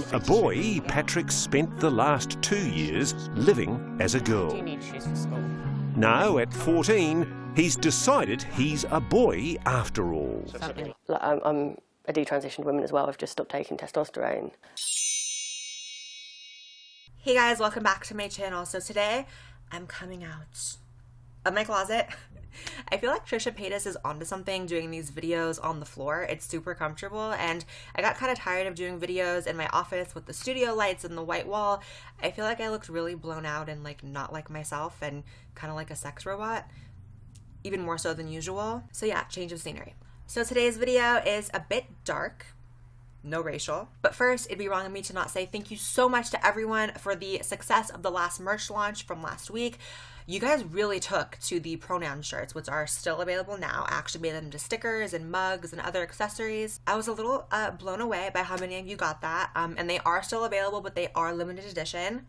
Born a boy, Patrick spent the last 2 years living as a girl. Do you need shoes for school? Now, at 14, he's decided he's a boy after all. I'm a detransitioned woman as well. I've just stopped taking testosterone. Hey guys, welcome back to my channel. So today, I'm coming out of my closet. I feel like Trisha Paytas is onto something doing these videos on the floor. It's super comfortable, and I got kind of tired of doing videos in my office with the studio lights and the white wall. I feel like I looked really blown out and like not like myself and kind of like a sex robot, even more so than usual. So yeah, change of scenery. So today's video is a bit dark. No racial. But first, it'd be wrong of me to not say thank you so much to everyone for the success of the last merch launch from last week. You guys really took to the pronoun shirts, which are still available now. I actually made them into stickers and mugs and other accessories. I was a little blown away by how many of you got that. And they are still available, but they are limited edition.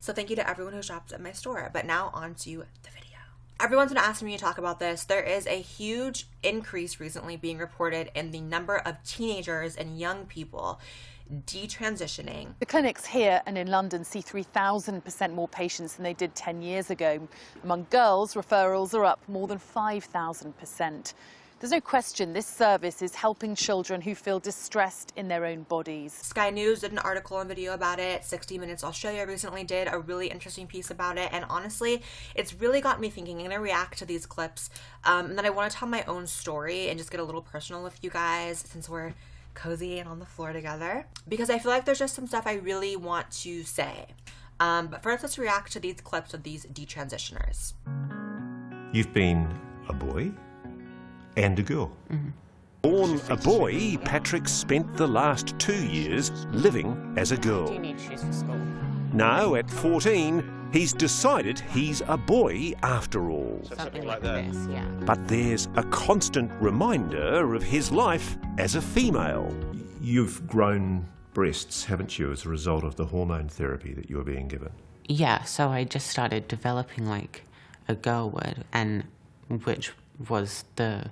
So thank you to everyone who shopped at my store. But now on to the video. Everyone's been asking me to talk about this. There is a huge increase recently being reported in the number of teenagers and young people detransitioning. The clinics here and in London see 3,000% more patients than they did 10 years ago. Among girls, referrals are up more than 5,000%. There's no question this service is helping children who feel distressed in their own bodies. Sky News did an article and video about it. 60 Minutes Australia recently did a really interesting piece about it. And honestly, it's really got me thinking. I'm going to react to these clips. And then I want to tell my own story and just get a little personal with you guys since we're cozy and on the floor together. Because I feel like there's just some stuff I really want to say. But first, let's react to these clips of these detransitioners. You've been a boy and a girl. Mm-hmm. Born a boy, Patrick spent the last 2 years living as a girl. Do you need shoes for school? Now, at 14, he's decided he's a boy after all. Something like this, yeah. But there's a constant reminder of his life as a female. You've grown breasts, haven't you, as a result of the hormone therapy that you were being given? Yeah, so I just started developing like a girl would, and which was the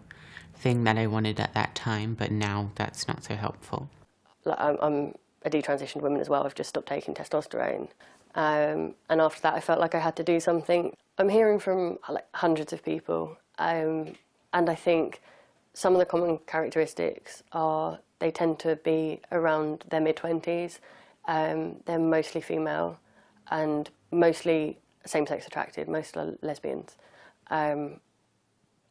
thing that I wanted at that time, but now that's not so helpful. I'm a detransitioned woman as well. I've just stopped taking testosterone. And after that, I felt like I had to do something. I'm hearing from hundreds of people, and I think some of the common characteristics are they tend to be around their mid-20s. They're mostly female and mostly same-sex attracted, most are lesbians.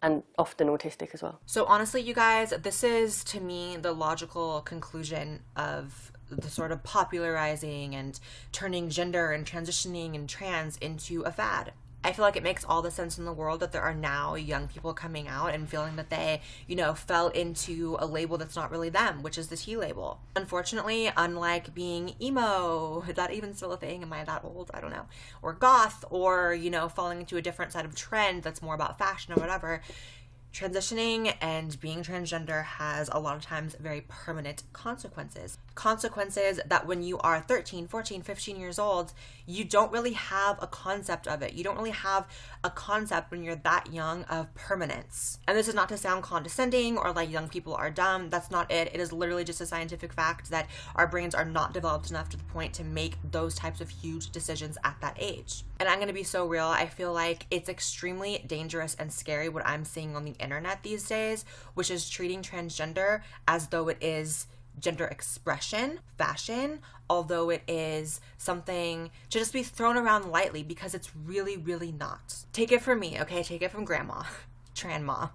And often autistic as well. So honestly, you guys, this is, to me, the logical conclusion of the sort of popularizing and turning gender and transitioning and trans into a fad. I feel like it makes all the sense in the world that there are now young people coming out and feeling that they, you know, fell into a label that's not really them, which is the T label. Unfortunately, unlike being emo, is that even still a thing? Am I that old? I don't know. Or goth, or, you know, falling into a different side of trend that's more about fashion or whatever. Transitioning and being transgender has a lot of times very permanent consequences. Consequences that when you are 13, 14, 15 years old, you don't really have a concept of it. You don't really have a concept when you're that young of permanence. And this is not to sound condescending or like young people are dumb. That's not it. It is literally just a scientific fact that our brains are not developed enough to the point to make those types of huge decisions at that age. And I'm gonna be so real, I feel like it's extremely dangerous and scary what I'm seeing on the internet these days, which is treating transgender as though it is gender expression, fashion, although it is something to just be thrown around lightly, because it's really, really not. Take it from me, okay? Take it from grandma, Tranma.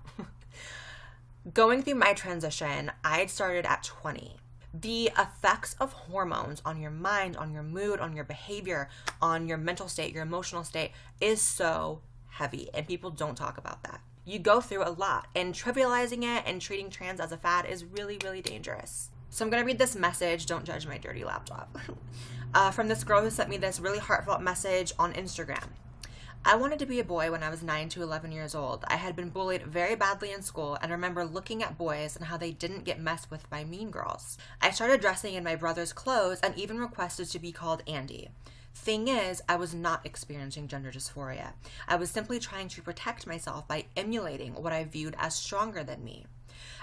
Going through my transition, I started at 20. The effects of hormones on your mind, on your mood, on your behavior, on your mental state, your emotional state is so heavy, and people don't talk about that. You go through a lot, and trivializing it and treating trans as a fad is really, really dangerous. So I'm gonna read this message, don't judge my dirty laptop, from this girl who sent me this really heartfelt message on Instagram. I wanted to be a boy when I was 9 to 11 years old. I had been bullied very badly in school and remember looking at boys and how they didn't get messed with by mean girls. I started dressing in my brother's clothes and even requested to be called Andy. Thing is, I was not experiencing gender dysphoria. I was simply trying to protect myself by emulating what I viewed as stronger than me.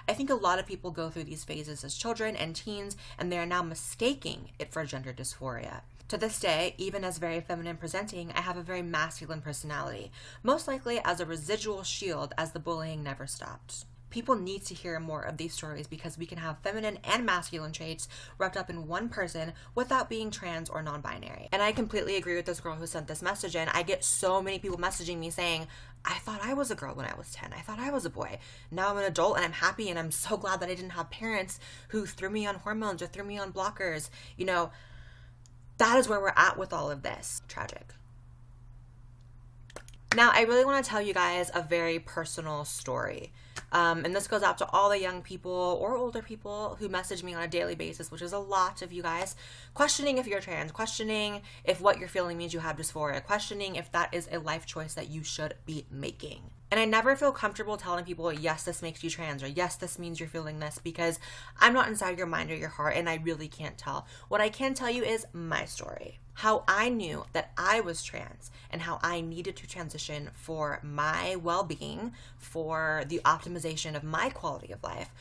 I think a lot of people go through these phases as children and teens, and they are now mistaking it for gender dysphoria. To this day, even as very feminine presenting, I have a very masculine personality, most likely as a residual shield as the bullying never stopped. People need to hear more of these stories because we can have feminine and masculine traits wrapped up in one person without being trans or non-binary. And I completely agree with this girl who sent this message in. I get so many people messaging me saying, I thought I was a girl when I was 10. I thought I was a boy. Now I'm an adult and I'm happy, and I'm so glad that I didn't have parents who threw me on hormones or threw me on blockers. You know, that is where we're at with all of this. Tragic. Now, I really want to tell you guys a very personal story. And this goes out to all the young people or older people who message me on a daily basis, which is a lot of you guys, questioning if you're trans, questioning if what you're feeling means you have dysphoria, questioning if that is a life choice that you should be making. And I never feel comfortable telling people, yes, this makes you trans, or yes, this means you're feeling this, because I'm not inside your mind or your heart, and I really can't tell. What I can tell you is my story. How I knew that I was trans and how I needed to transition for my well-being, for the optimization of my quality of life,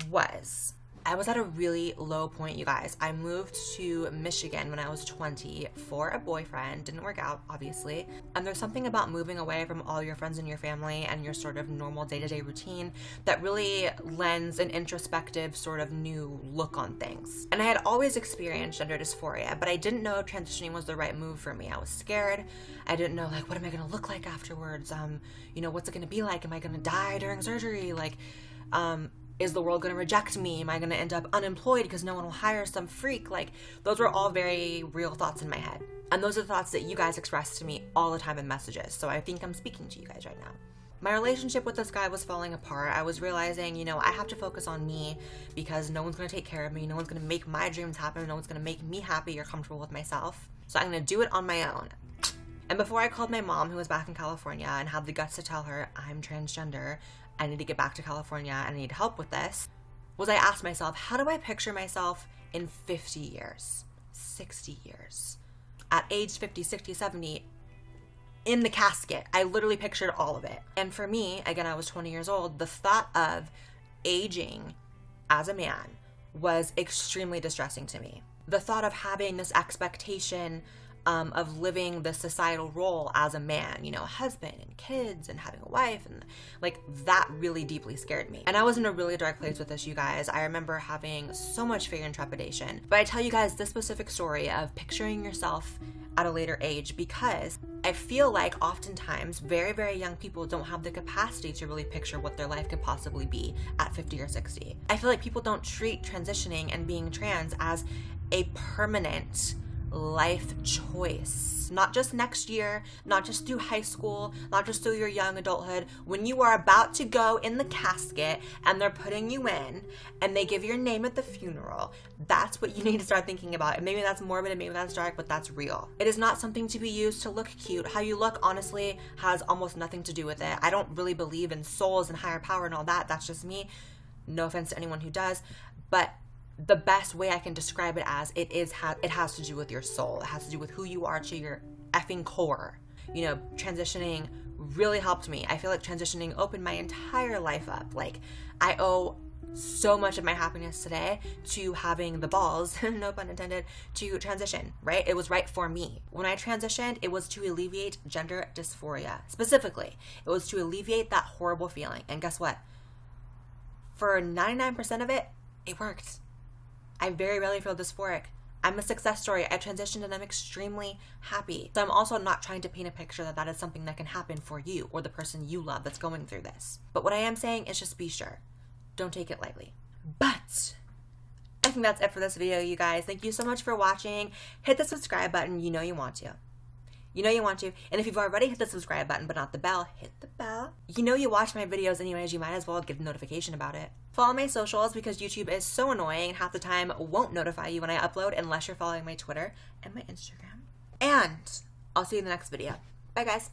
was I was at a really low point, you guys. I moved to Michigan when I was 20 for a boyfriend. Didn't work out, obviously. And there's something about moving away from all your friends and your family and your sort of normal day-to-day routine that really lends an introspective sort of new look on things. And I had always experienced gender dysphoria, but I didn't know transitioning was the right move for me. I was scared. I didn't know, like, what am I gonna look like afterwards? You know, what's it gonna be like? Am I gonna die during surgery? Like, is the world going to reject me? Am I going to end up unemployed because no one will hire some freak? Like, those were all very real thoughts in my head. And those are the thoughts that you guys express to me all the time in messages. So I think I'm speaking to you guys right now. My relationship with this guy was falling apart. I was realizing, you know, I have to focus on me because no one's going to take care of me. No one's going to make my dreams happen. No one's going to make me happy or comfortable with myself. So I'm going to do it on my own. And before I called my mom, who was back in California, and had the guts to tell her I'm transgender, I need to get back to California, and I need help with this, was I asked myself, how do I picture myself in 50 years, 60 years, at age 50, 60, 70, in the casket? I literally pictured all of it. And for me, again, I was 20 years old, the thought of aging as a man was extremely distressing to me. The thought of having this expectation of living the societal role as a man, you know, a husband and kids and having a wife, and like that really deeply scared me. And I was in a really dark place with this, you guys. I remember having so much fear and trepidation. But I tell you guys this specific story of picturing yourself at a later age because I feel like oftentimes very, very young people don't have the capacity to really picture what their life could possibly be at 50 or 60. I feel like people don't treat transitioning and being trans as a permanent life choice, not just next year, not just through high school, not just through your young adulthood. When you are about to go in the casket and they're putting you in and they give your name at the funeral, that's what you need to start thinking about. And maybe that's morbid and maybe that's dark, but that's real. It is not something to be used to look cute. How you look, honestly, has almost nothing to do with it. I don't really believe in souls and higher power and all that. That's just me. No offense to anyone who does, but the best way I can describe it as it has to do with your soul. It has to do with who you are to your effing core. You know, transitioning really helped me. I feel like transitioning opened my entire life up. Like, I owe so much of my happiness today to having the balls, no pun intended, to transition, right? It was right for me. When I transitioned, it was to alleviate gender dysphoria. Specifically, it was to alleviate that horrible feeling. And guess what? For 99% of it, it worked. I very rarely feel dysphoric. I'm a success story. I transitioned and I'm extremely happy. So I'm also not trying to paint a picture that that is something that can happen for you or the person you love that's going through this. But what I am saying is just be sure. Don't take it lightly. But I think that's it for this video, you guys. Thank you so much for watching. Hit the subscribe button. You know you want to. You know you want to. And if you've already hit the subscribe button but not the bell, hit the bell. You know you watch my videos anyways, you might as well give the notification about it. Follow my socials because YouTube is so annoying and half the time won't notify you when I upload unless you're following my Twitter and my Instagram. And I'll see you in the next video. Bye guys.